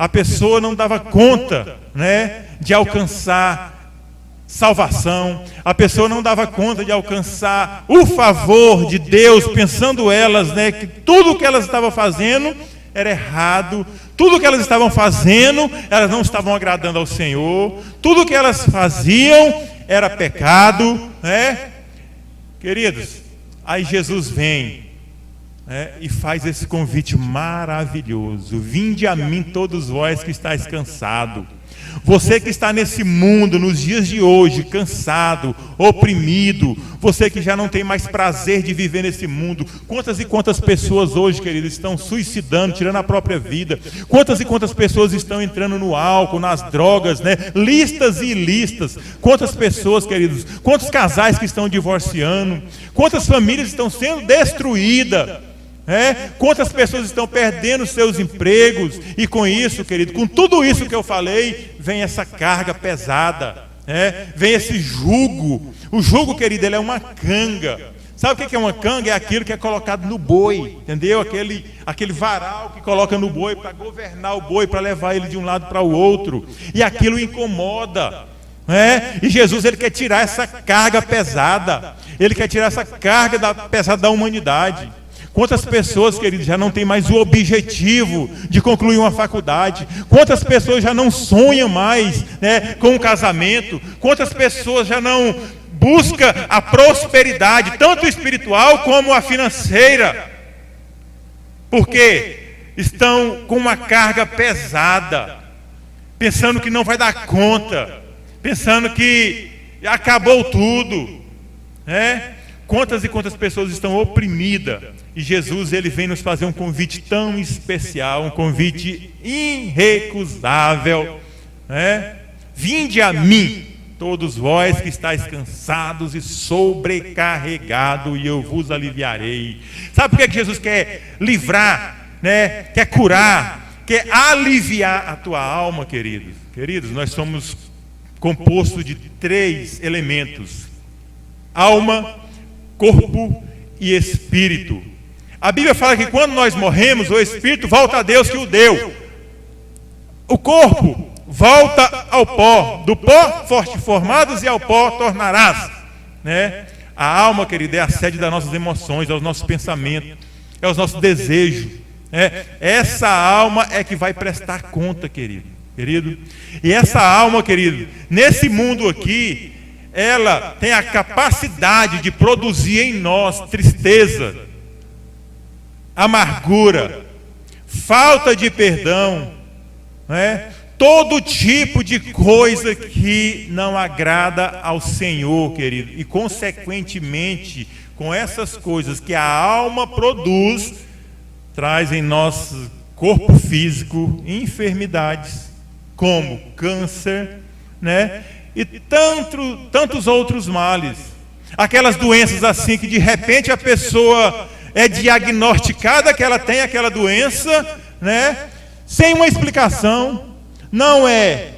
a pessoa não dava conta, né, de alcançar salvação, a pessoa não dava conta de alcançar o favor de Deus, pensando elas, né, que tudo o que elas estavam fazendo era errado, tudo o que elas estavam fazendo, elas não estavam agradando ao Senhor, tudo o que elas faziam era pecado, né? Queridos, aí Jesus vem, né, e faz esse convite maravilhoso: vinde a mim todos vós que estáis cansados. Você que está nesse mundo, nos dias de hoje, cansado, oprimido, você que já não tem mais prazer de viver nesse mundo. Quantas e quantas pessoas hoje, queridos, estão suicidando, tirando a própria vida? Quantas e quantas pessoas estão entrando no álcool, nas drogas, né? Listas e listas. Quantas pessoas, queridos, quantos casais que estão divorciando? Quantas famílias estão sendo destruídas? Quantas pessoas estão perdendo seus empregos? E com isso, querido, com tudo isso que eu falei, vem essa carga pesada, vem esse jugo. O jugo, querido, ele é uma canga. Sabe o que é uma canga? É aquilo que é colocado no boi, entendeu? Aquele varal que coloca no boi para governar o boi, para levar ele de um lado para o outro. E aquilo incomoda. E Jesus, ele quer tirar essa carga pesada. Ele quer tirar essa carga pesada da humanidade. Quantas pessoas, queridos, já não têm mais o objetivo de concluir uma faculdade? Quantas pessoas já não sonham mais, né, com um casamento? Quantas pessoas já não buscam a prosperidade, tanto espiritual como a financeira? Porque estão com uma carga pesada, pensando que não vai dar conta, pensando que acabou tudo, né? Quantas e quantas pessoas estão oprimidas, e Jesus, ele vem nos fazer um convite tão especial, um convite irrecusável, né? Vinde a mim, todos vós que estáis cansados e sobrecarregados, e eu vos aliviarei. Sabe por que Jesus quer livrar, né? Quer curar, quer aliviar a tua alma, queridos? Queridos, nós somos compostos de 3 elementos: alma, corpo e espírito. A Bíblia fala que quando nós morremos, o espírito volta a Deus que o deu. O corpo volta ao pó. Do pó foste formados e ao pó tornarás, né? A alma, querida, é a sede das nossas emoções, é os nossos pensamentos, é os nossos desejos, né? Essa alma é que vai prestar conta, querido. E essa alma, querido, nesse mundo aqui, ela tem a capacidade de produzir em nós tristeza, amargura, falta de perdão, né? Todo tipo de coisa que não agrada ao Senhor, querido. E consequentemente, com essas coisas que a alma produz, traz em nosso corpo físico enfermidades, como câncer, né? E tantos outros males. Aquelas doenças assim que de repente a pessoa é diagnosticada que ela tem aquela doença, né? Sem uma explicação. Não é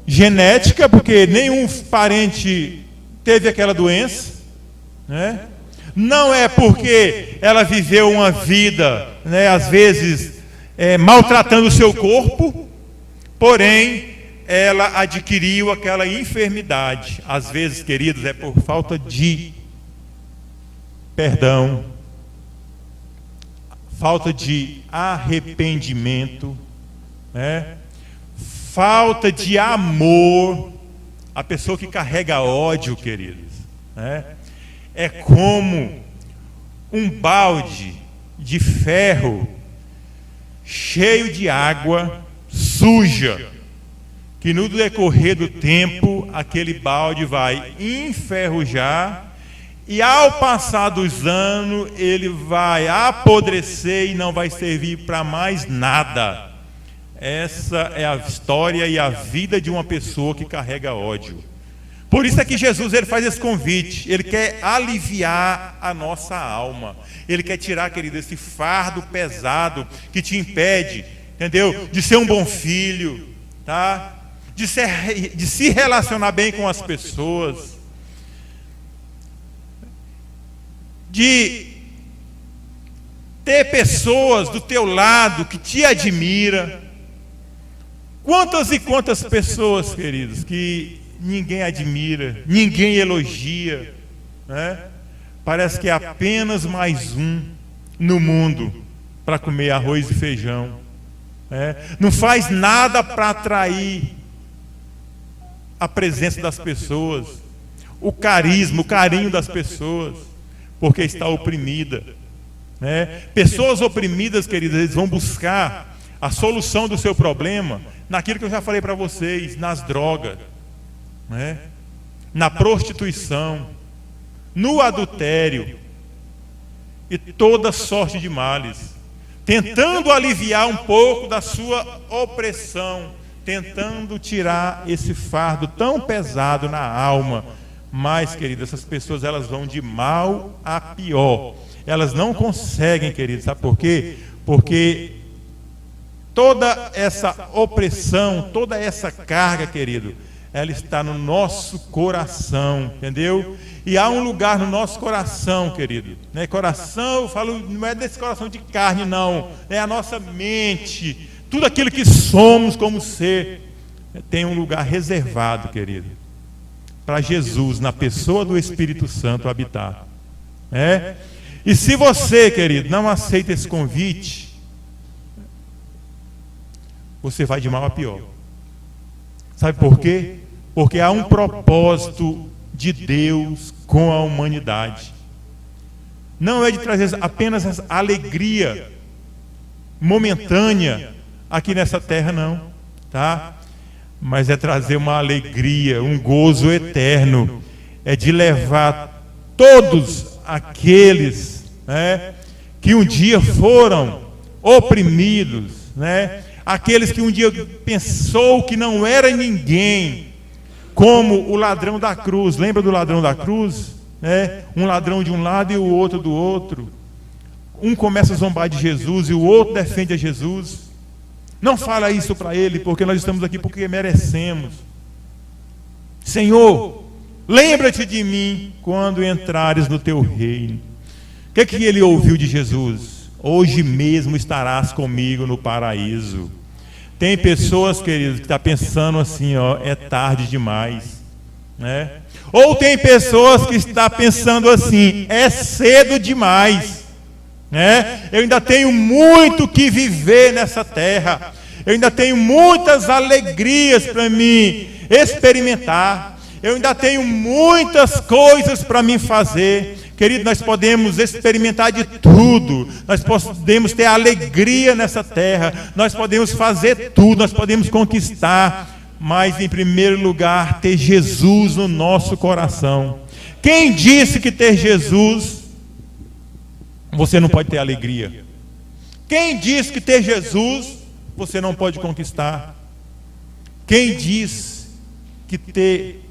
genética, porque nenhum parente teve aquela doença, né? Não é porque ela viveu uma vida, né, às vezes maltratando o seu corpo, porém ela adquiriu aquela enfermidade. Às vezes, queridos, é por falta de perdão, falta de arrependimento, né? Falta de amor. A pessoa que carrega ódio, queridos, né, é como um balde de ferro cheio de água suja, que no decorrer do tempo aquele balde vai enferrujar, e ao passar dos anos ele vai apodrecer e não vai servir para mais nada. Essa é a história e a vida de uma pessoa que carrega ódio. Por isso é que Jesus, ele faz esse convite. Ele quer aliviar a nossa alma. Ele quer tirar, querido, esse fardo pesado que te impede, entendeu? De ser um bom filho, tá? De se relacionar bem com as pessoas, de ter pessoas do teu lado que te admira, Quantas e quantas pessoas, queridos, que ninguém admira, ninguém elogia, né? Parece que é apenas mais um no mundo para comer arroz e feijão, né? Não faz nada para atrair a presença das pessoas, o carisma, o carinho das pessoas, porque está oprimida, né? Pessoas oprimidas, queridas, eles vão buscar a solução do seu problema naquilo que eu já falei para vocês, nas drogas, né? Na prostituição, no adultério e toda sorte de males, tentando aliviar um pouco da sua opressão, tentando tirar esse fardo tão pesado na alma. Mas, queridos, essas pessoas, elas vão de mal a pior. Elas não conseguem, queridos, sabe por quê? Porque toda essa opressão, toda essa carga, querido, ela está no nosso coração, entendeu? E há um lugar no nosso coração, querido, né? Coração, eu falo, não é desse coração de carne, não. É a nossa mente, tudo aquilo que somos como ser, tem um lugar reservado, querido, para Jesus, na pessoa do Espírito Santo, habitar. E se você, querido, não aceita esse convite, você vai de mal a pior. Sabe por quê? Porque há um propósito de Deus com a humanidade. Não é de trazer apenas essa alegria momentânea aqui nessa terra, não, tá? Mas é trazer uma alegria, um gozo eterno. É de levar todos aqueles, né, que um dia foram oprimidos, né? Aqueles que um dia pensou que não era ninguém, como o ladrão da cruz. Lembra do ladrão da cruz? Um ladrão de um lado e o outro do outro. Um começa a zombar de Jesus e o outro defende a Jesus. Não fala isso para ele, porque nós estamos aqui porque merecemos. Senhor, lembra-te de mim quando entrares no teu reino. O que ele ouviu de Jesus? Hoje mesmo estarás comigo no paraíso. Tem pessoas, queridos, que estão pensando assim, ó, é tarde demais, né? Ou tem pessoas que estão pensando assim, é cedo demais, né? Eu ainda tenho muito que viver nessa terra. Eu ainda tenho muitas alegrias para mim experimentar. Eu ainda tenho muitas coisas para mim fazer. Querido, nós podemos experimentar de tudo, nós podemos ter alegria nessa terra, nós podemos fazer tudo, nós podemos conquistar, mas em primeiro lugar, ter Jesus no nosso coração. Quem disse que ter Jesus, você não pode ter alegria? Quem disse que ter Jesus, você não pode conquistar? Quem diz que ter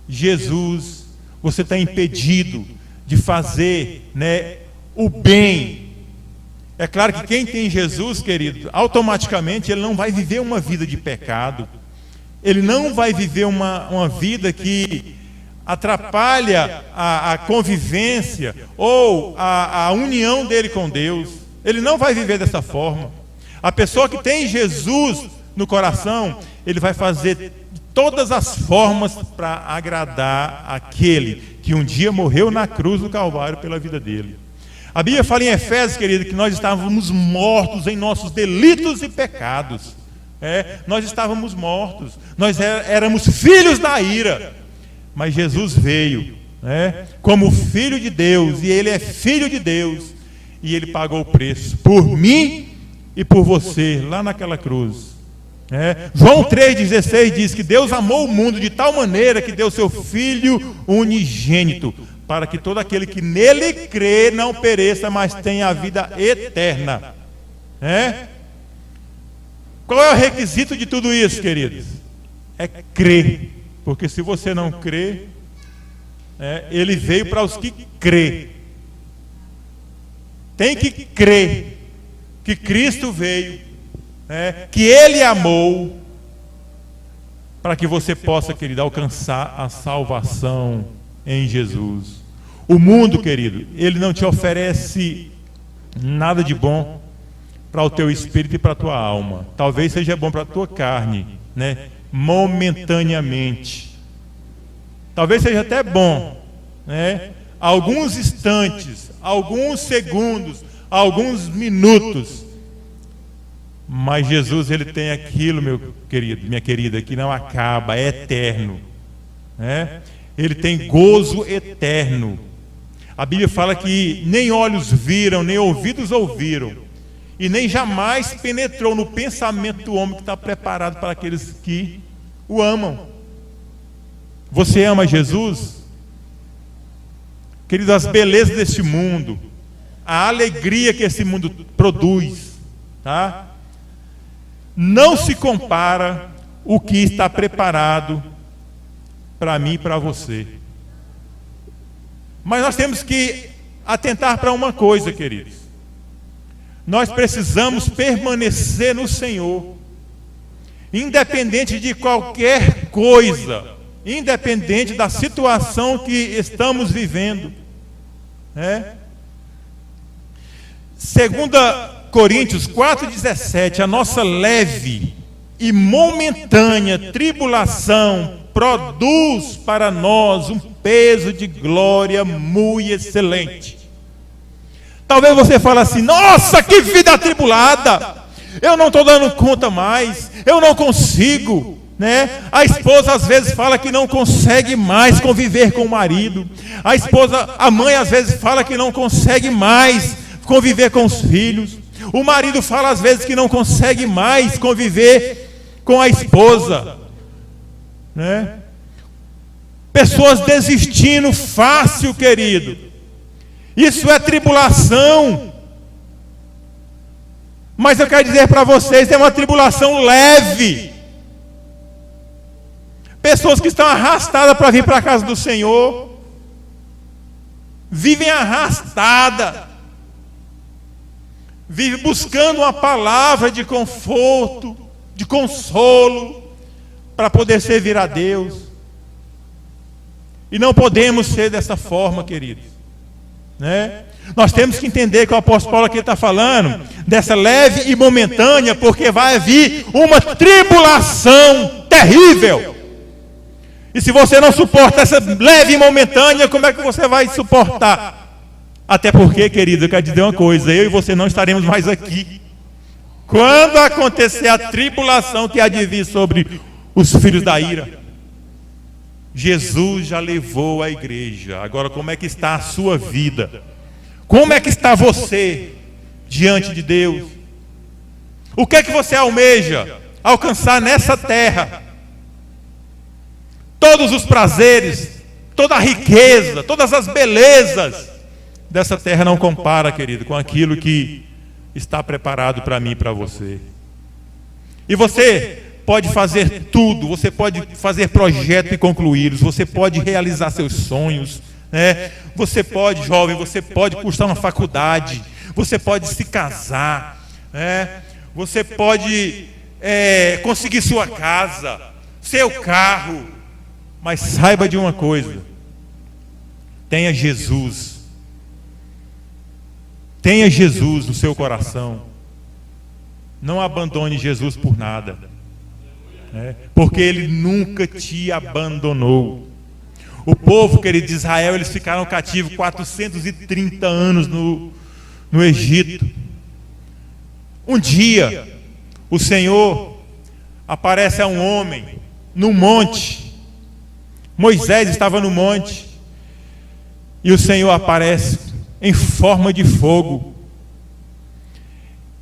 Jesus, você está impedido de fazer, né, o bem? É claro que quem tem Jesus, querido, automaticamente ele não vai viver uma vida de pecado. Ele não vai viver uma vida que atrapalha a convivência ou a união dele com Deus. Ele não vai viver dessa forma. A pessoa que tem Jesus no coração, ele vai fazer de todas as formas para agradar aquele que um dia morreu na cruz do Calvário pela vida dele. A Bíblia fala em Efésios, querido, que nós estávamos mortos em nossos delitos e pecados. Nós estávamos mortos, nós éramos filhos da ira, mas Jesus veio, como Filho de Deus, e Ele é Filho de Deus, e Ele pagou o preço por mim e por você, lá naquela cruz. João 3,16 diz que Deus amou o mundo de tal maneira que deu seu Filho unigênito, para que todo aquele que nele crê não pereça, mas tenha a vida eterna. Qual é o requisito de tudo isso, queridos? É crer, porque se você não crê, ele veio para os que crê. Tem que crer que Cristo veio, que Ele amou, para que você possa, querido, alcançar a salvação em Jesus. O mundo, querido, ele não te oferece nada de bom para o teu espírito e para a tua alma. Talvez seja bom para a tua carne, né? Momentaneamente. Talvez seja até bom, né? Alguns instantes, alguns segundos, alguns minutos. Mas Jesus, ele tem aquilo, meu querido, minha querida, que não acaba, é eterno, né? Ele tem gozo eterno. A Bíblia fala que nem olhos viram, nem ouvidos ouviram, e nem jamais penetrou no pensamento do homem que está preparado para aqueles que o amam. Você ama Jesus? Querido, as belezas deste mundo, a alegria que esse mundo produz, tá? Não se compara o que está preparado para mim e para você. Mas nós temos que atentar para uma coisa, queridos. Nós precisamos permanecer no Senhor, independente de qualquer coisa, independente da situação que estamos vivendo, né? 2 Coríntios 4,17, a nossa leve e momentânea tribulação produz para nós um peso de glória muito excelente. Talvez você fale assim: nossa, que vida atribulada, eu não estou dando conta mais, eu não consigo, né? A esposa às vezes fala que não consegue mais conviver com o marido, a mãe às vezes fala que não consegue mais conviver com os filhos, o marido fala às vezes que não consegue mais conviver com a esposa, né? Pessoas desistindo fácil, querido. Isso é tribulação. Mas eu quero dizer para vocês, é uma tribulação leve. Pessoas que estão arrastadas para vir para a casa do Senhor, vivem arrastadas, vivem buscando uma palavra de conforto, de consolo, para poder servir a Deus. E não podemos ser dessa forma, queridos, né? Nós temos que entender que o apóstolo Paulo aqui está falando dessa leve e momentânea, porque vai vir uma tribulação terrível. E se você não suporta essa leve e momentânea, como é que você vai suportar? Até porque, querido, eu quero te dizer uma coisa: eu e você não estaremos mais aqui quando acontecer a tribulação que há de vir sobre os filhos da ira. Jesus já levou a igreja. Agora, como é que está a sua vida? Como é que está você diante de Deus? O que é que você almeja alcançar nessa terra? Todos os prazeres, toda a riqueza, todas as belezas dessa terra não compara, querido, com aquilo que está preparado para mim e para você. E você pode fazer tudo, você pode fazer projetos e concluí-los, você pode realizar seus sonhos, né? Você pode, jovem, você pode cursar uma faculdade, você pode se casar, né? Você pode conseguir sua casa, seu carro, mas saiba de uma coisa: tenha Jesus no seu coração. Não abandone Jesus por nada, porque Ele nunca te abandonou. O povo, querido, de Israel, eles ficaram cativos 430 anos no Egito. Um dia, o Senhor aparece a um homem no monte. Moisés estava no monte, e o Senhor aparece em forma de fogo.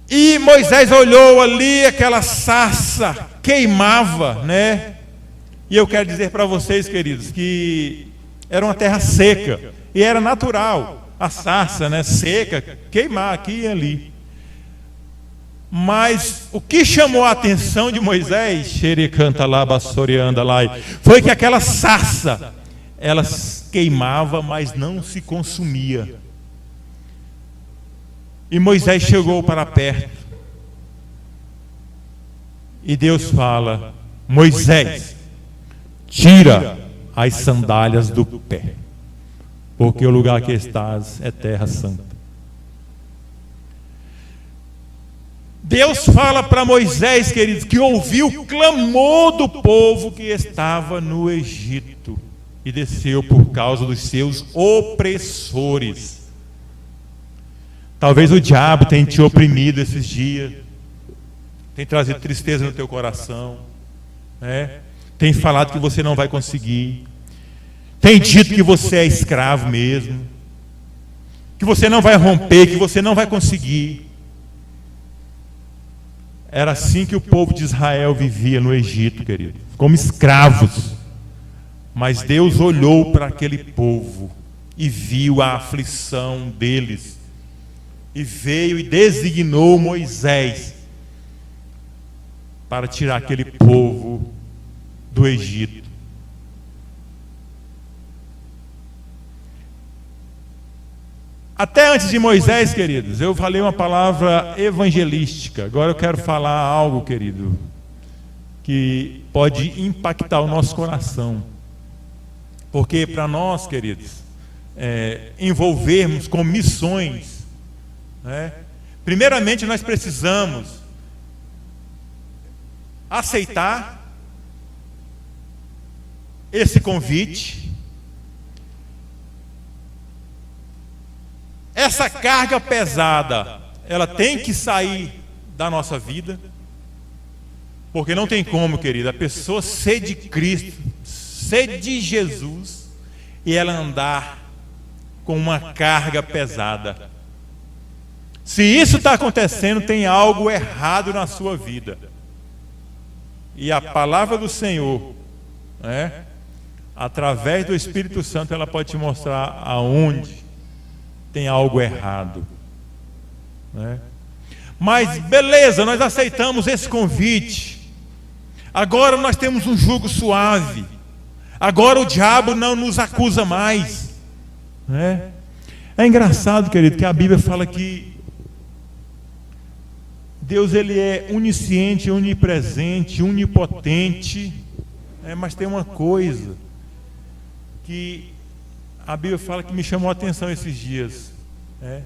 E Moisés olhou ali, aquela sarça queimava, né? E eu quero dizer para vocês, queridos, que era uma terra seca, e era natural a sarça, né, seca, queimar aqui e ali. Mas o que chamou a atenção de Moisés, foi que aquela sarça, ela queimava, mas não se consumia. E Moisés chegou para perto, e Deus fala: Moisés, tira as sandálias do pé, porque o lugar que estás é terra santa. Deus fala para Moisés, queridos, que ouviu o clamor do povo que estava no Egito e desceu por causa dos seus opressores. Talvez o diabo tenha te oprimido esses dias, tem trazido tristeza no teu coração, né? Tem falado que você não vai conseguir, tem dito que você é escravo mesmo, que você não vai romper, que você não vai conseguir. Era assim que o povo de Israel vivia no Egito, querido, como escravos. Mas Deus olhou para aquele povo e viu a aflição deles, e veio e designou Moisés para tirar aquele povo do Egito. Até antes de Moisés, queridos, eu falei uma palavra evangelística. Agora eu quero falar algo, querido, que pode impactar o nosso coração. Porque para nós, queridos, envolvermos com missões, né, primeiramente nós precisamos aceitar esse convite. Essa carga pesada, ela tem que sair da nossa vida, porque não tem como, querida, a pessoa ser de Cristo, ser de Jesus, e ela andar com uma carga pesada. Se isso está acontecendo, tem algo errado na sua vida. E a palavra do Senhor, né, através do Espírito Santo, ela pode te mostrar aonde tem algo errado, né? Mas beleza, nós aceitamos esse convite. Agora nós temos um jugo suave. Agora o diabo não nos acusa mais, né? É engraçado, querido, que a Bíblia fala que Deus, ele é onisciente, onipresente, onipotente, né? Mas tem uma coisa que a Bíblia fala que me chamou a atenção esses dias, né?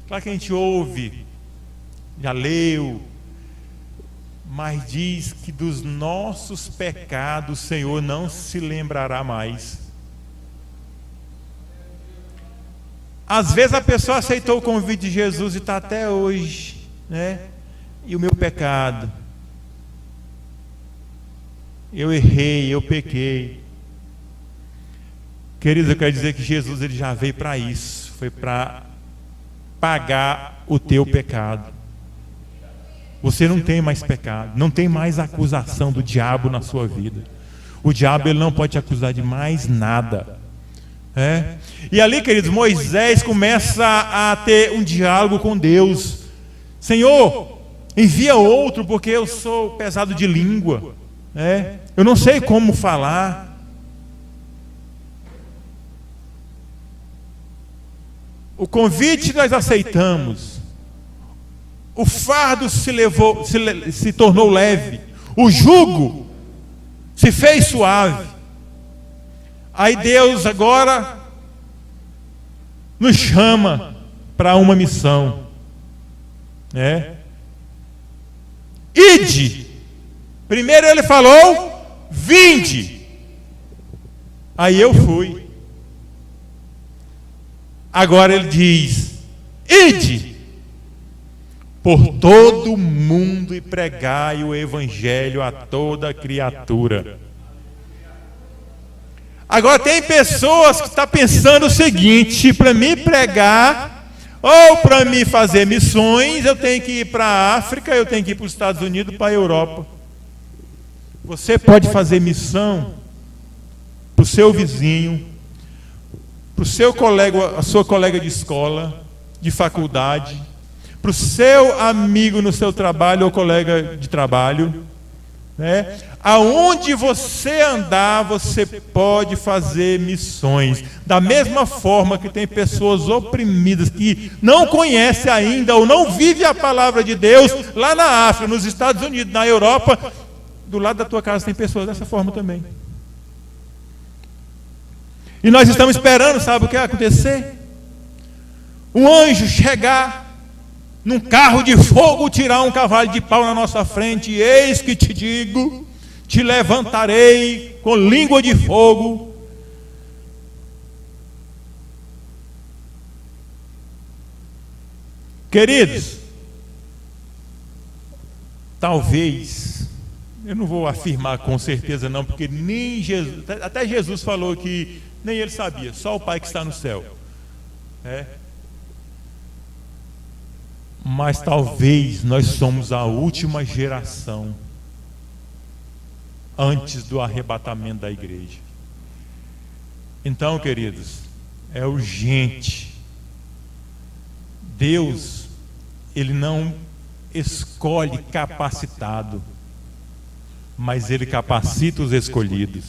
Claro que a gente ouve, já leu, mas diz que dos nossos pecados o Senhor não se lembrará mais. Às vezes a pessoa aceitou o convite de Jesus e está até hoje, né? E o meu pecado, eu errei, eu pequei. Queridos, eu quero dizer que Jesus, ele já veio para isso, foi para pagar o teu pecado. Você não tem mais pecado, não tem mais acusação do diabo na sua vida. O diabo, ele não pode te acusar de mais nada. E ali, queridos, Moisés começa a ter um diálogo com Deus. Senhor, envia outro, porque eu sou pesado de língua, eu não sei como falar. O convite nós aceitamos, o fardo se tornou leve, o jugo se fez suave. Aí Deus agora nos chama para uma missão, Ide. Primeiro ele falou, vinde. Aí eu fui. Agora ele diz, ide por todo o mundo e pregai o evangelho a toda criatura. Agora tem pessoas que estão pensando o seguinte: para mim pregar, ou para mim fazer missões, eu tenho que ir para a África, eu tenho que ir para os Estados Unidos, para a Europa. Você pode fazer missão para o seu vizinho, para o seu colega, a sua colega de escola, de faculdade, para o seu amigo no seu trabalho ou colega de trabalho, Aonde você andar, você pode fazer missões. Da mesma forma que tem pessoas oprimidas que não conhecem ainda ou não vivem a palavra de Deus, lá na África, nos Estados Unidos, na Europa, do lado da tua casa tem pessoas dessa forma também. E nós estamos esperando, sabe o que vai acontecer? Um anjo chegar num carro de fogo tirar um cavalo de pau na nossa frente. Eis que te digo, te levantarei com língua de fogo. Queridos, talvez, eu não vou afirmar com certeza não, porque nem Jesus, até Jesus falou que nem ele sabia, só o Pai que está no céu. Mas talvez nós somos a última geração antes do arrebatamento da igreja. Então, queridos, é urgente. Deus, Ele não escolhe capacitado, mas Ele capacita os escolhidos,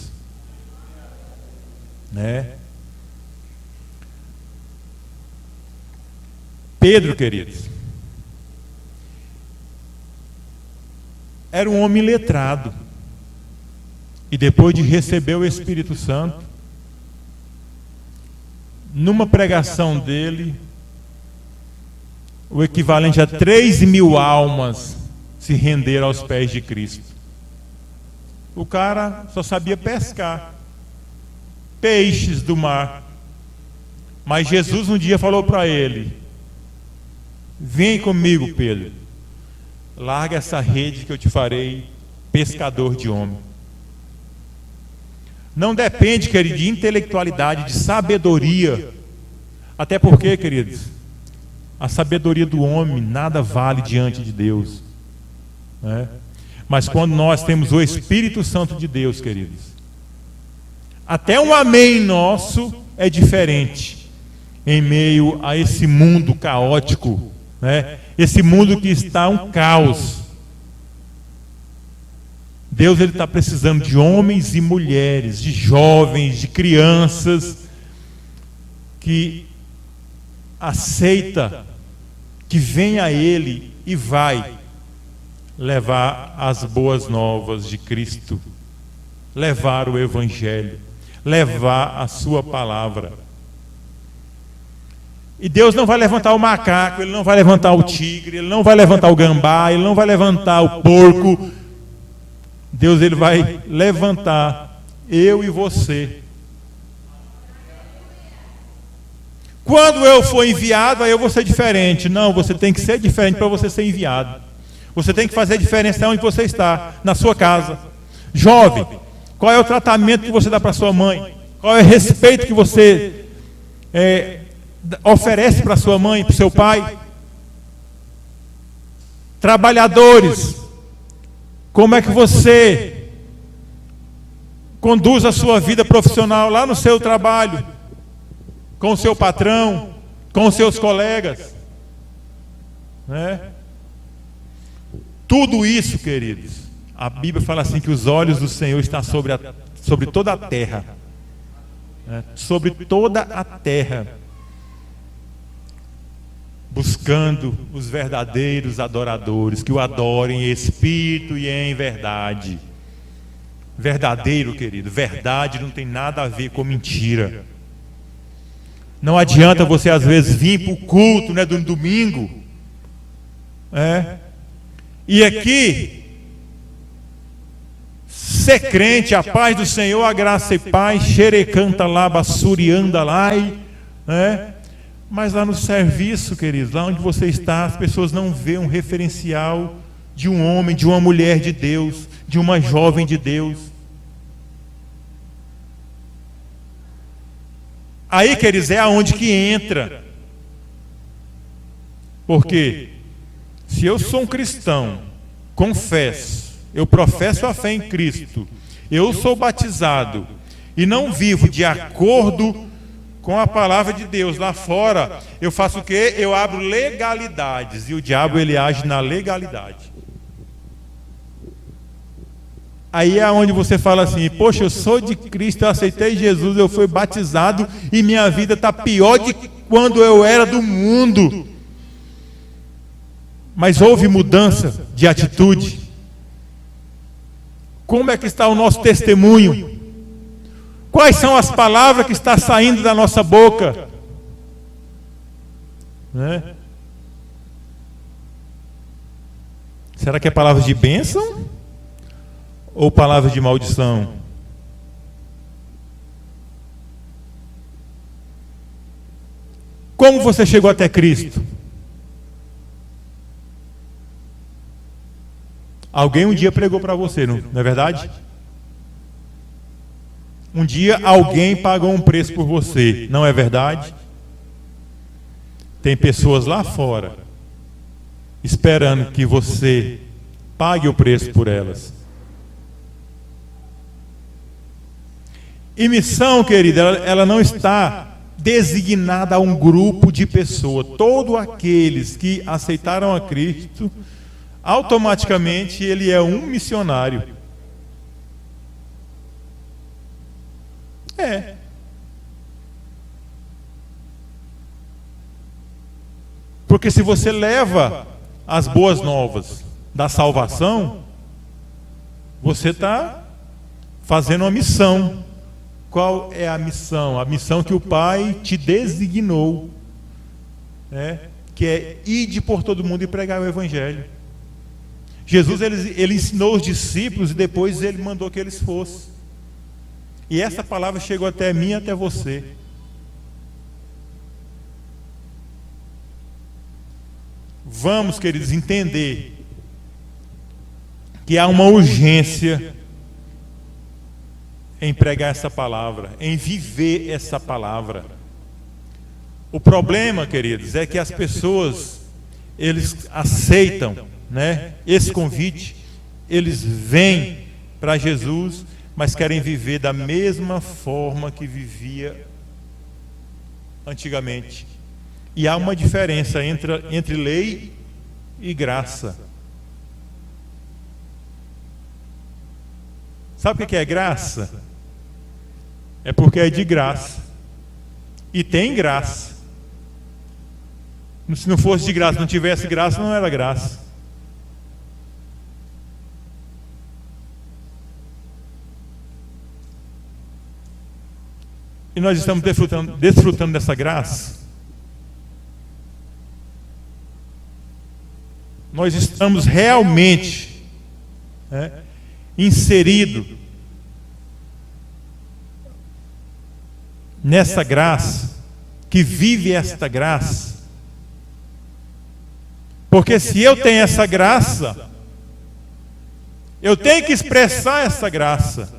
né? Pedro, queridos, era um homem letrado, e depois de receber o Espírito Santo, numa pregação dele, o equivalente a 3.000 almas se renderam aos pés de Cristo. O cara só sabia pescar peixes do mar, mas Jesus um dia falou para ele: vem comigo, Pedro, larga essa rede que eu te farei pescador de homem. Não depende, querido, de intelectualidade, de sabedoria, até porque, queridos, a sabedoria do homem nada vale diante de Deus, né? Mas quando nós temos o Espírito Santo de Deus, queridos, até um amém nosso é diferente em meio a esse mundo caótico, né? Esse mundo que está um caos. Deus, ele está precisando de homens e mulheres, de jovens, de crianças que aceita, que vem a Ele e vai levar as boas novas de Cristo, levar o Evangelho, levar a sua palavra. E Deus não vai levantar o macaco, Ele não vai levantar o tigre, Ele não vai levantar o gambá, Ele não vai levantar o porco. Deus, ele vai levantar eu e você. Quando eu for enviado, aí eu vou ser diferente. Não, você tem que ser diferente para você ser enviado. Você tem que fazer a diferença onde você está, na sua casa. Jovem, qual é o tratamento que você dá para sua mãe? Qual é o respeito que você oferece para sua mãe, para o seu pai? Trabalhadores, como é que você conduz a sua vida profissional lá no seu trabalho, com o seu patrão, com os seus colegas, né? Tudo isso, queridos, a Bíblia fala assim que os olhos do Senhor estão sobre toda a terra, né? Sobre toda a terra, buscando os verdadeiros adoradores, que o adorem em espírito e em verdade. Verdadeiro, querido, verdade não tem nada a ver com mentira. Não adianta você às vezes vir para o culto, né, do domingo, e aqui ser crente, a paz do Senhor, a graça e paz, xerecanta lá, bassurianda lá, mas lá no serviço, queridos, lá onde você está, as pessoas não veem um referencial de um homem, de uma mulher de Deus, de uma jovem de Deus. Aí, queridos, é aonde que entra. Porque se eu sou um cristão, confesso, eu professo a fé em Cristo, eu sou batizado e não vivo de acordo com a palavra de Deus lá fora, eu faço o quê? Eu abro legalidades, e o diabo, ele age na legalidade. Aí é onde você fala assim: poxa, eu sou de Cristo, eu aceitei Jesus, eu fui batizado e minha vida está pior de quando eu era do mundo. Mas houve mudança de atitude? Como é que está o nosso testemunho? Quais são as palavras que estão saindo da nossa boca? Será que é palavra de bênção ou palavra de maldição? Como você chegou até Cristo? Alguém um dia pregou para você, não é verdade? Um dia alguém pagou um preço por você, não é verdade? Tem pessoas lá fora esperando que você pague o preço por elas. E missão, querida, ela não está designada a um grupo de pessoas. Todos aqueles que aceitaram a Cristo, automaticamente ele é um missionário. É. Porque se você leva as boas novas da salvação, você está fazendo uma missão. Qual é a missão? A missão que o Pai te designou, né? Que é ir por todo mundo e pregar o Evangelho. Jesus ele ensinou os discípulos e depois ele mandou que eles fossem. E essa palavra chegou até mim e até você. Vamos, queridos, entender que há uma urgência em pregar essa palavra, em viver essa palavra. O problema, queridos, é que as pessoas, eles aceitam, né, esse convite, eles vêm para Jesus, mas querem viver da mesma forma que vivia antigamente. E há uma diferença entre lei e graça. Sabe o que é graça? É porque é de graça. E tem graça. Se não fosse de graça, não tivesse graça, não era graça. E nós estamos desfrutando dessa graça. Nós estamos realmente, né, inseridos nessa graça, que vive esta graça. Porque se eu tenho essa graça, eu tenho que expressar essa graça.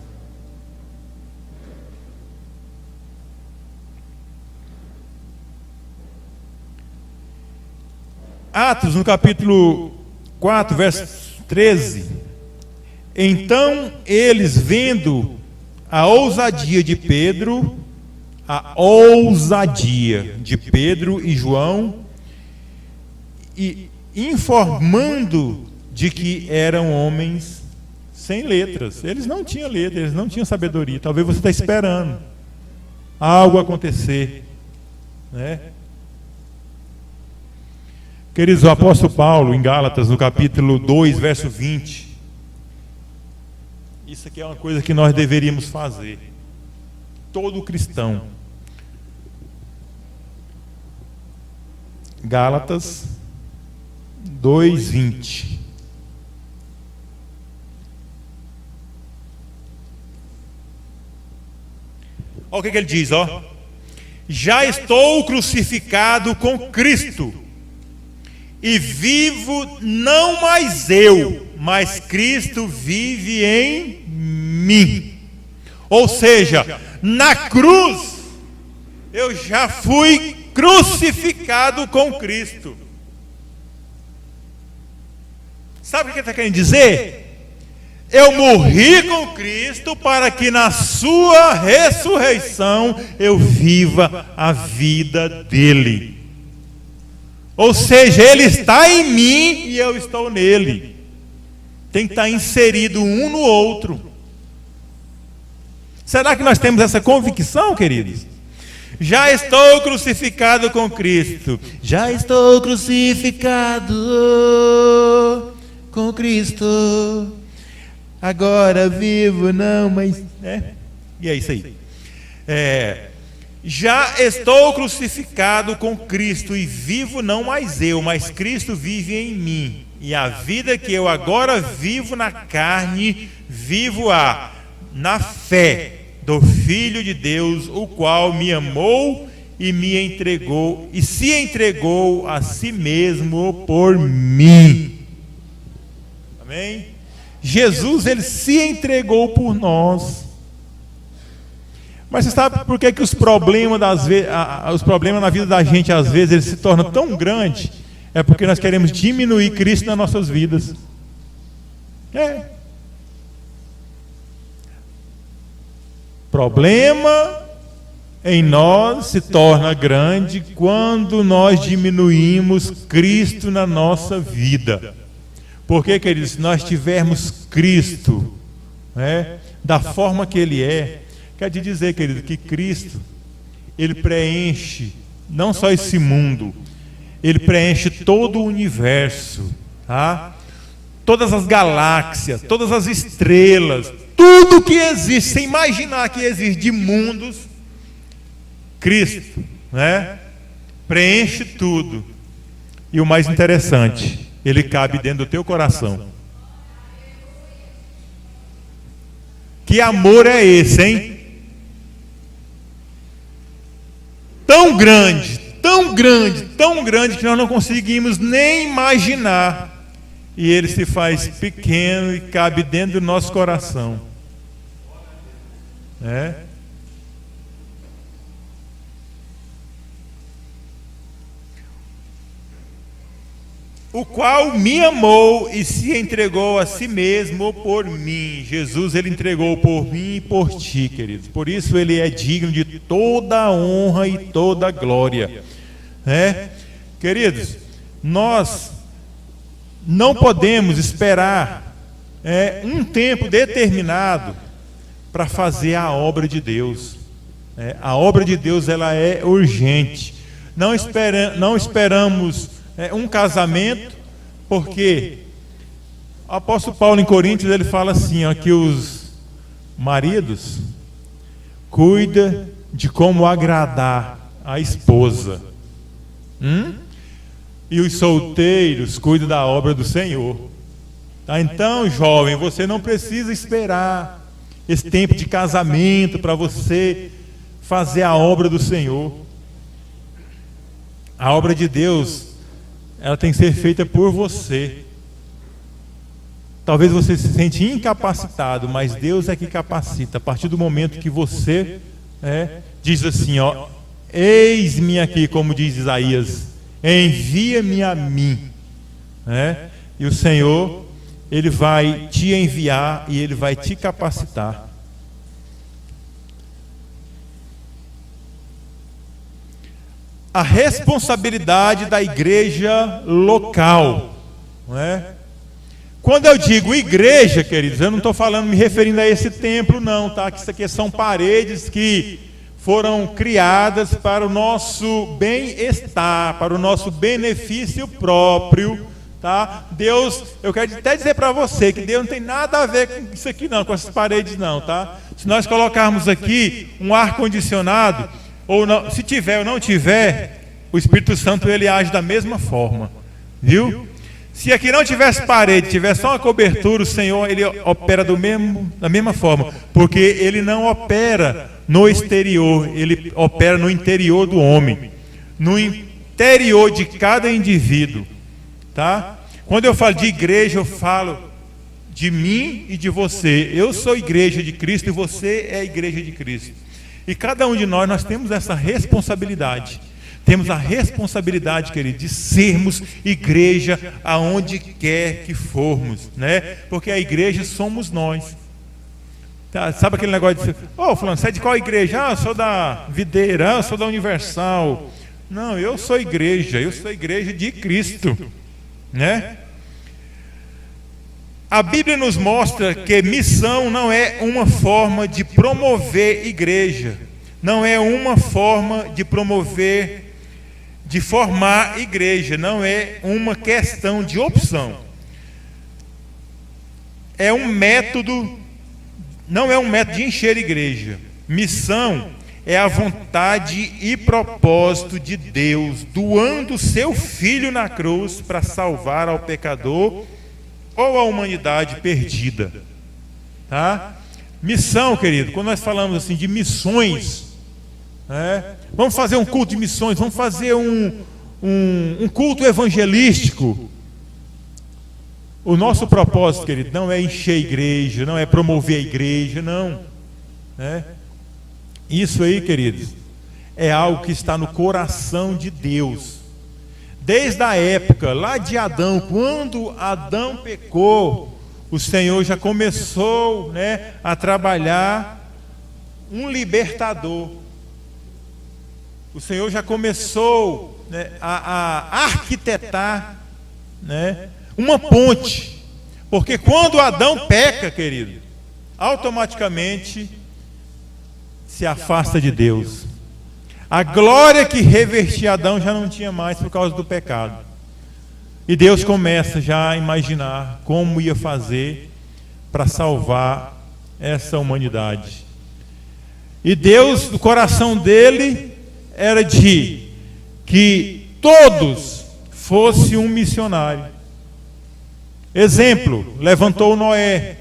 Atos, no capítulo 4, verso 13. Então eles, vendo a ousadia de Pedro e João, e informando de que eram homens sem letras. Eles não tinham letras, eles não tinham sabedoria. Talvez você está esperando algo acontecer, né? Queridos, o apóstolo Paulo, em Gálatas, no capítulo 2, verso 20, isso aqui é uma coisa que nós deveríamos fazer, todo cristão. Gálatas 2, 20. Olha o que ele diz, ó. Já estou crucificado com Cristo, e vivo não mais eu, mas Cristo vive em mim. Ou seja, na cruz eu já fui crucificado com Cristo. Sabe o que ele está querendo dizer? Eu morri com Cristo para que na sua ressurreição eu viva a vida dele. Ou seja, ele está em mim e eu estou nele. Tem que estar inserido um no outro. Será que nós temos essa convicção, queridos? Já estou crucificado com Cristo. Já estou crucificado com Cristo. Agora vivo, não, mas... E é isso aí. Já estou crucificado com Cristo e vivo não mais eu, mas Cristo vive em mim. e a vida que eu agora vivo na carne, vivo-a na fé do Filho de Deus, o qual me amou e me entregou, e se entregou a si mesmo por mim. Amém? Jesus, ele se entregou por nós. Mas você sabe por que os problemas na vida da gente, às vezes, eles se tornam tão grandes? É porque nós queremos diminuir Cristo nas nossas vidas. Problema em nós se torna grande quando nós diminuímos Cristo na nossa vida. Porque, queridos, se nós tivermos Cristo, da forma que Ele é, quer dizer, querido, que Cristo, Ele preenche não só esse mundo, Ele preenche todo o universo, tá? Todas as galáxias, todas as estrelas, tudo que existe, sem imaginar que existe de mundos, Cristo, preenche tudo. E o mais interessante, Ele cabe dentro do teu coração. Que amor é esse, hein? Tão grande, tão grande, tão grande que nós não conseguimos nem imaginar. E Ele se faz pequeno e cabe dentro do nosso coração. O qual me amou e se entregou a si mesmo por mim. Jesus, Ele entregou por mim e por ti, queridos. Por isso Ele é digno de toda a honra e toda a glória. Queridos, nós não podemos esperar um tempo determinado para fazer a obra de Deus. A obra de Deus, ela é urgente. Não esperamos um casamento, porque o apóstolo Paulo em Coríntios, ele fala assim, que os maridos cuidam de como agradar a esposa, e os solteiros cuidam da obra do Senhor. Então, jovem, você não precisa esperar esse tempo de casamento para você fazer a obra do Senhor. A obra de Deus, ela tem que ser feita por você. Talvez você se sente incapacitado, mas Deus é que capacita. A partir do momento que você diz assim, eis-me aqui, como diz Isaías, envia-me a mim. E o Senhor, Ele vai te enviar e Ele vai te capacitar. A responsabilidade da igreja local, Quando eu digo igreja, queridos, eu não estou me referindo a esse templo, não, tá? Que isso aqui são paredes que foram criadas para o nosso bem-estar, para o nosso benefício próprio, tá? Deus, eu quero até dizer para você que Deus não tem nada a ver com isso aqui, não, com essas paredes, não, tá? Se nós colocarmos aqui um ar-condicionado, ou não, se tiver ou não tiver, o Espírito Santo, ele age da mesma forma, viu? Se aqui não tivesse parede, tivesse só uma cobertura, o Senhor, Ele opera da mesma forma, porque Ele não opera no exterior, Ele opera no interior do homem, no interior de cada indivíduo, tá? Quando eu falo de igreja, eu falo de mim e de você. Eu sou igreja de Cristo e você é a igreja de Cristo. E cada um de nós temos essa responsabilidade. Temos a responsabilidade, querido, de sermos igreja aonde quer que formos, Porque a igreja somos nós. Tá, sabe aquele negócio de fulano, você é de qual igreja? Eu sou da Videira, eu sou da Universal. Não, eu sou igreja de Cristo, A Bíblia nos mostra que missão não é uma forma de promover igreja, não é uma forma de promover, de formar igreja, não é uma questão de opção. É um método, não é um método de encher igreja. Missão é a vontade e propósito de Deus, doando seu Filho na cruz para salvar ao pecador ou a humanidade perdida. Tá? Missão, querido, quando nós falamos assim de missões, vamos fazer um culto de missões, vamos fazer um culto evangelístico. O nosso propósito, querido, não é encher a igreja, não é promover a igreja, não. Isso aí, queridos, é algo que está no coração de Deus. Desde a época lá de Adão, quando Adão pecou, o Senhor já começou, a trabalhar um libertador. O Senhor já começou, a arquitetar, uma ponte. Porque quando Adão peca, querido, automaticamente se afasta de Deus. A glória que revestia Adão já não tinha mais por causa do pecado. E Deus começa já a imaginar como ia fazer para salvar essa humanidade. E Deus, no coração dele, era de que todos fossem um missionário. Exemplo, levantou Noé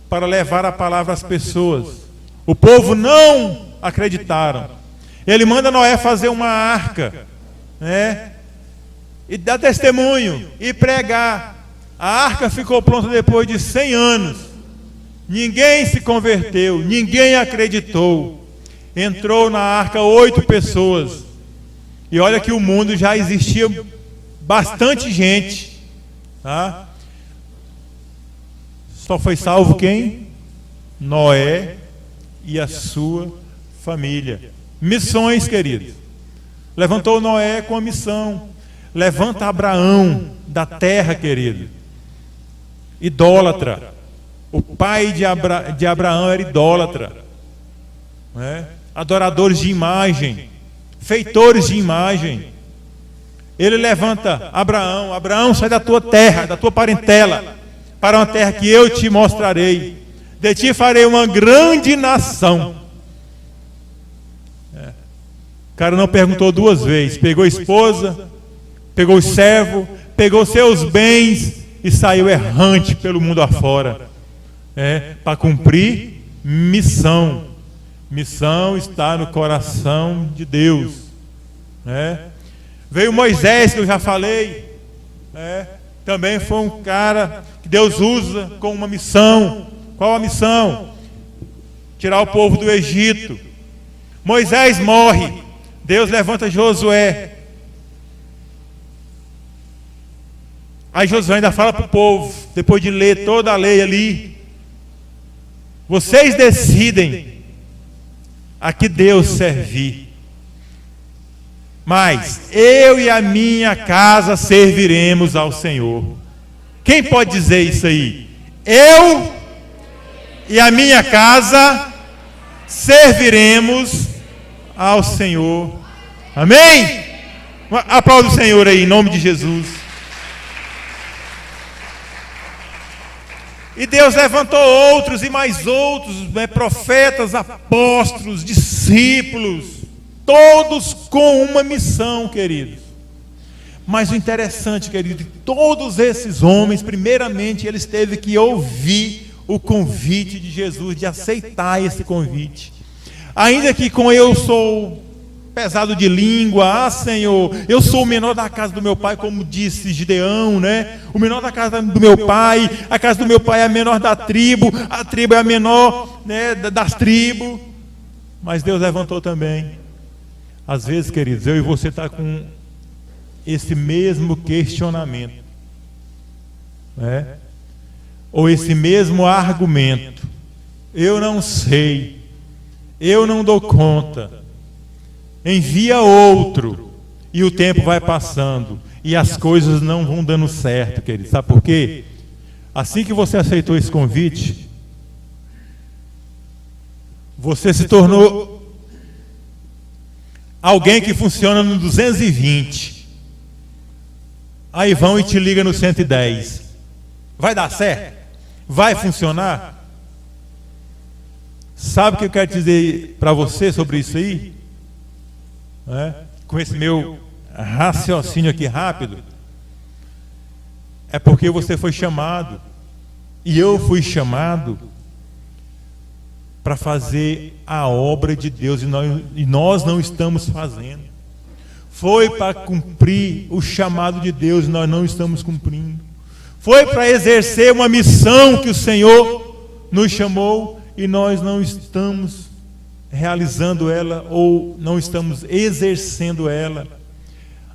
para levar a palavra às pessoas. O povo não acreditaram. Ele manda Noé fazer uma arca, e dar testemunho e pregar. A arca ficou pronta depois de 100 anos. Ninguém se converteu, ninguém acreditou. Entrou na arca 8 pessoas. E olha que o mundo já existia bastante gente, tá? Só foi salvo quem? Noé e a sua família. Missões, queridos. Levantou Noé com a missão. Levanta Abraão da terra, querido. Idólatra. O pai de Abraão era idólatra, adoradores de imagem, feitores de imagem. Ele levanta Abraão. Abraão, sai da tua terra, da tua parentela, para uma terra que eu te mostrarei. De ti farei uma grande nação. O cara não perguntou 2 vezes. Pegou a esposa, pegou o servo, pegou seus bens e saiu errante pelo mundo afora, para cumprir missão. Missão está no coração de Deus. Veio Moisés, que eu já falei, também foi um cara que Deus usa com uma missão. Qual a missão? Tirar o povo do Egito. Moisés morre, Deus levanta Josué. Aí Josué ainda fala para o povo, depois de ler toda a lei ali: vocês decidem a que Deus servir, mas eu e a minha casa serviremos ao Senhor. Quem pode dizer isso aí? Eu e a minha casa serviremos ao Senhor. Amém? Aplauda o Senhor aí, em nome de Jesus. E Deus levantou outros e mais outros, profetas, apóstolos, discípulos, todos com uma missão, queridos. Mas o interessante, querido, de todos esses homens, primeiramente, eles teve que ouvir o convite de Jesus, de aceitar esse convite. Ainda que com eu sou pesado de língua, Senhor, eu sou o menor da casa do meu pai, como disse Gideão, o menor da casa do meu pai, a casa do meu pai é a menor da tribo, a tribo é a menor, das tribos. Mas Deus levantou também. Às vezes, queridos, eu e você está com esse mesmo questionamento, ou esse mesmo argumento: eu não sei, eu não dou conta. Envia outro, e o tempo vai passando, e as coisas não vão dando certo, querido. Sabe por quê? Assim que você aceitou esse convite, você se tornou alguém que funciona no 220. Aí vão e te liga no 110. Vai dar certo? Vai funcionar? Sabe o que eu quero dizer para você sobre isso aí? Com esse meu raciocínio aqui rápido, é porque você foi chamado, e eu fui chamado, para fazer a obra de Deus, e nós não estamos fazendo. Foi para cumprir o chamado de Deus, e nós não estamos cumprindo. Foi para exercer uma missão que o Senhor nos chamou, e nós não estamos realizando ela, ou não estamos exercendo ela,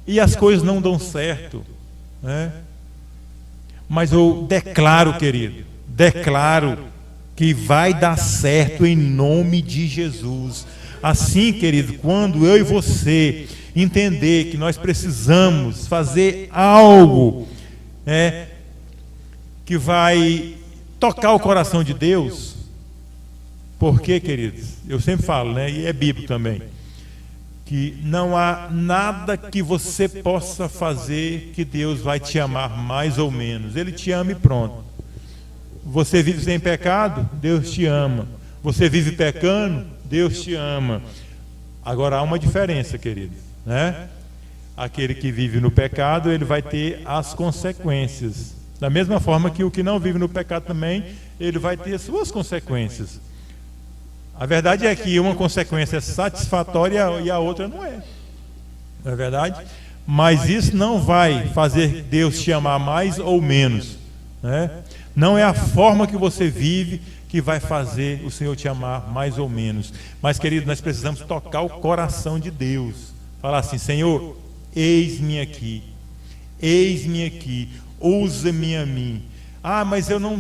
e as coisas não dão certo, né? Mas eu declaro, querido, declaro que vai dar certo em nome de Jesus. Assim, querido, quando eu e você entender que nós precisamos fazer algo que vai tocar o coração de Deus, porque, queridos, eu sempre falo, né, e é bíblico também, que não há nada que você possa fazer que Deus vai te amar mais ou menos. Ele te ama e pronto. Você vive sem pecado, Deus te ama. Você vive pecando, Deus te ama. Agora há uma diferença, querido, né? Aquele que vive no pecado, ele vai ter as consequências. Da mesma forma que o que não vive no pecado também, ele vai ter as suas consequências. A verdade é que uma consequência é satisfatória e a outra não é. Não é verdade? Mas isso não vai fazer Deus te amar mais ou menos, né? Não é a forma que você vive que vai fazer o Senhor te amar mais ou menos. Mas, querido, nós precisamos tocar o coração de Deus. Falar assim: Senhor, eis-me aqui, usa-me a mim. Ah, mas eu não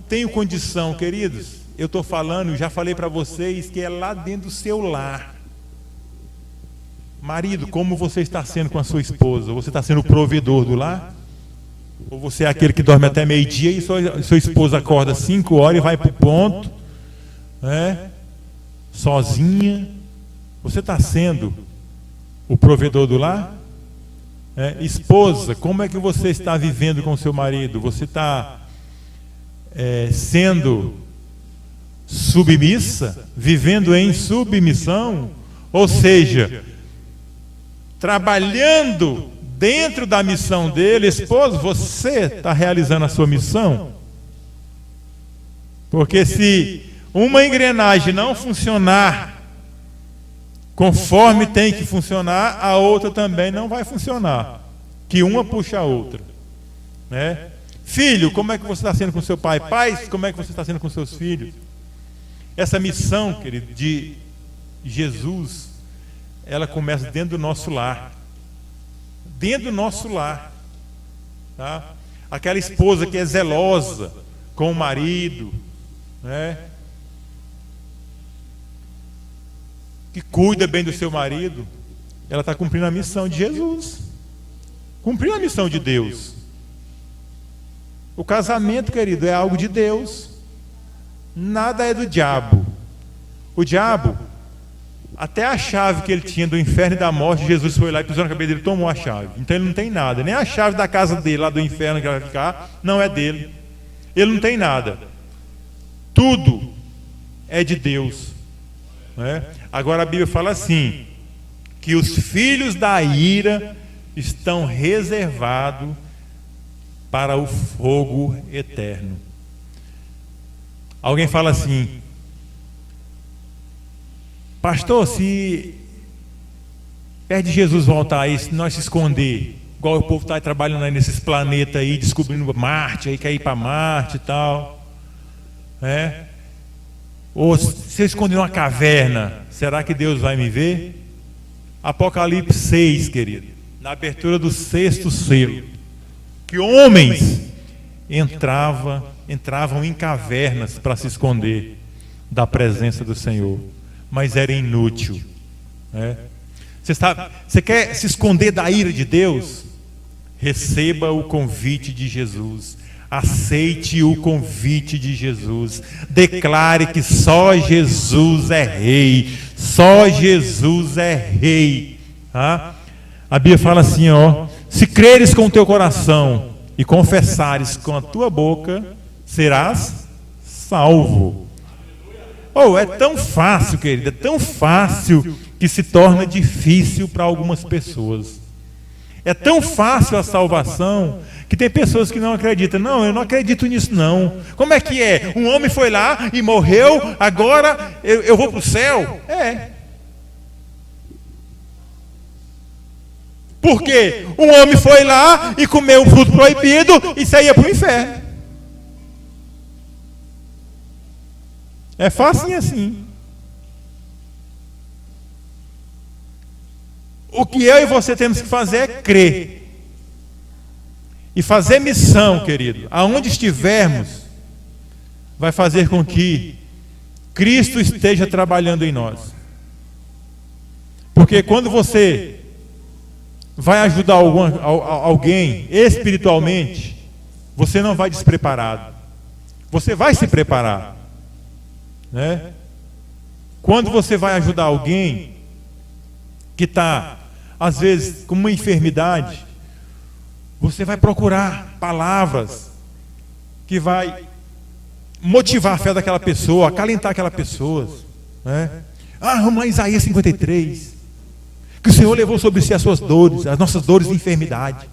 tenho condição, queridos. Eu estou falando, já falei para vocês, que é lá dentro do seu lar. Marido, como você está sendo com a sua esposa? Você está sendo o provedor do lar? Ou você é aquele que dorme até meio-dia e sua esposa acorda 5 horas e vai para o ponto, né? Sozinha? Você está sendo o provedor do lar? Esposa, como é que você está vivendo com seu marido? Você está sendo submissa? Vivendo em submissão? Ou seja, trabalhando dentro da missão dele? Esposo, você está realizando a sua missão? Porque se uma engrenagem não funcionar conforme tem que funcionar, a outra também não vai funcionar, que uma puxa a outra, né? Filho, como é que você está sendo com seu pai? Pais, como é que você está sendo com seus filhos? Essa missão, querido, de Jesus, ela começa dentro do nosso lar. Dentro do nosso lar, tá? Aquela esposa que é zelosa com o marido, né? Que cuida bem do seu marido, ela está cumprindo a missão de Jesus, cumprindo a missão de Deus. O casamento, querido, é algo de Deus, nada é do diabo. O diabo, até a chave que ele tinha do inferno e da morte, Jesus foi lá e pisou na cabeça dele e tomou a chave. Então ele não tem nada, nem a chave da casa dele, lá do inferno que vai ficar, não é dele. Ele não tem nada. Tudo é de Deus, né? Agora a Bíblia fala assim, que os filhos da ira estão reservados para o fogo eterno. Alguém fala assim: pastor, se perto de Jesus voltar aí, se nós se esconder, igual o povo está trabalhando aí nesses planetas aí, descobrindo Marte, aí quer ir para Marte e tal, né? Ou se eu esconder numa caverna, será que Deus vai me ver? Apocalipse 6, querido, na abertura do 6º selo, que homens entravam em cavernas para se esconder da presença do Senhor, mas era inútil, né? Você quer se esconder da ira de Deus? Receba o convite de Jesus. Aceite o convite de Jesus. Declare que só Jesus é rei. Só Jesus é rei, tá? A Bíblia fala assim, ó: se creres com o teu coração e confessares com a tua boca, serás salvo. É tão fácil, querido, é tão fácil que se torna difícil para algumas pessoas. É tão fácil a salvação que tem pessoas que não acreditam. Não, eu não acredito nisso não. Como é que é? Um homem foi lá e morreu, agora eu vou para o céu? Porque um homem foi lá e comeu um fruto proibido e saía para o inferno. É fácil assim. O que eu e você temos que fazer é crer. E fazer missão, querido, aonde estivermos, vai fazer com que Cristo esteja trabalhando em nós. Porque quando você vai ajudar alguém espiritualmente, você não vai despreparado. Você vai se preparar, né? Quando você vai ajudar alguém que está, às vezes, com uma enfermidade, você vai procurar palavras que vai motivar a fé daquela pessoa, acalentar aquela pessoa, né? Vamos lá em Isaías 53, que o Senhor levou sobre si as suas dores, as nossas dores de enfermidade.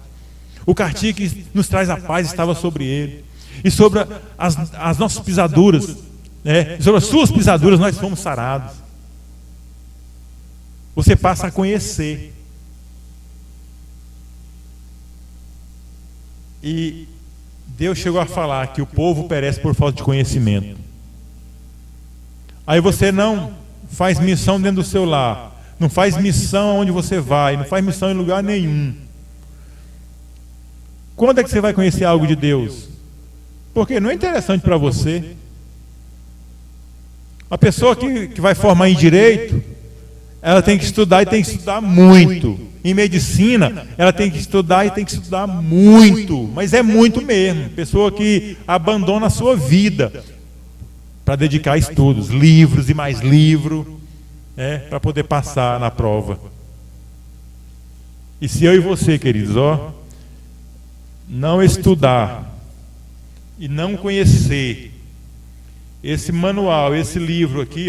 O castigo que nos traz a paz estava sobre ele, e sobre as nossas pisaduras, né? Sobre as suas pisaduras nós fomos sarados. Você passa a conhecer. E Deus chegou a falar que o povo perece por falta de conhecimento. Aí você não faz missão dentro do seu lar, não faz missão onde você vai, não faz missão em lugar nenhum. Quando é que você vai conhecer algo de Deus? Porque não é interessante para você. A pessoa que vai formar em direito, ela tem que estudar e tem que estudar muito. Em medicina, ela tem que estudar e tem que estudar muito, mas é muito mesmo. Pessoa que abandona a sua vida para dedicar a estudos, livros e mais livro, para poder passar na prova. E se eu e você, queridos, não estudar e não conhecer esse manual, esse livro aqui,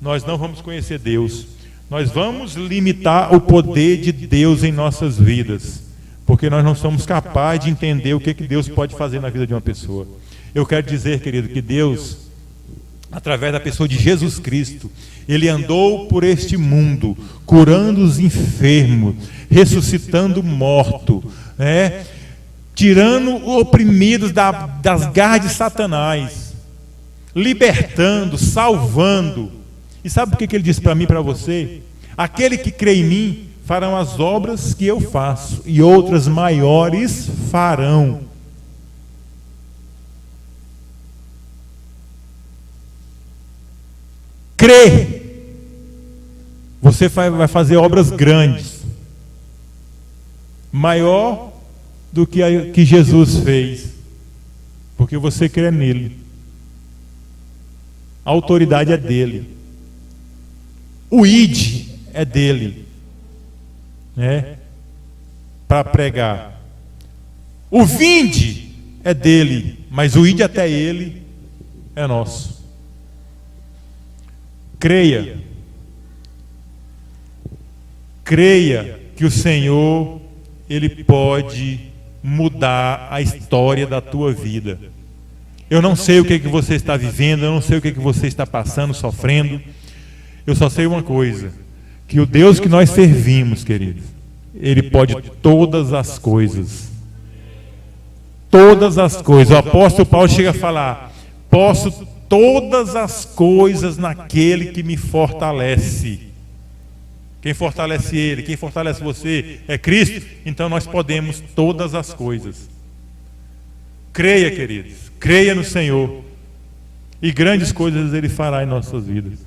nós não vamos conhecer Deus. Nós vamos limitar o poder de Deus em nossas vidas, porque nós não somos capazes de entender o que Deus pode fazer na vida de uma pessoa. Eu quero dizer, querido, que Deus, através da pessoa de Jesus Cristo, Ele andou por este mundo, curando os enfermos, ressuscitando o morto, tirando os oprimidos das garras de Satanás, libertando, salvando. E sabe o que ele disse para mim e para você? Aquele que crê em mim farão as obras que eu faço, e outras maiores farão. Crê. Você vai fazer obras grandes, maior do que Jesus fez, porque você crê nele. A autoridade é dele. O id é dele, para pregar. O vinde é dele, mas o id até ele é nosso. Creia que o Senhor, Ele pode mudar a história da tua vida. Eu não sei o que você está vivendo, eu não sei o que você está passando, sofrendo. Eu só sei uma coisa, que o Deus que nós servimos, queridos, Ele pode todas as coisas. Todas as coisas. O apóstolo Paulo chega a falar: posso todas as coisas naquele que me fortalece. Quem fortalece ele, quem fortalece você é Cristo. Então nós podemos todas as coisas. Creia, queridos, creia no Senhor, e grandes coisas Ele fará em nossas vidas.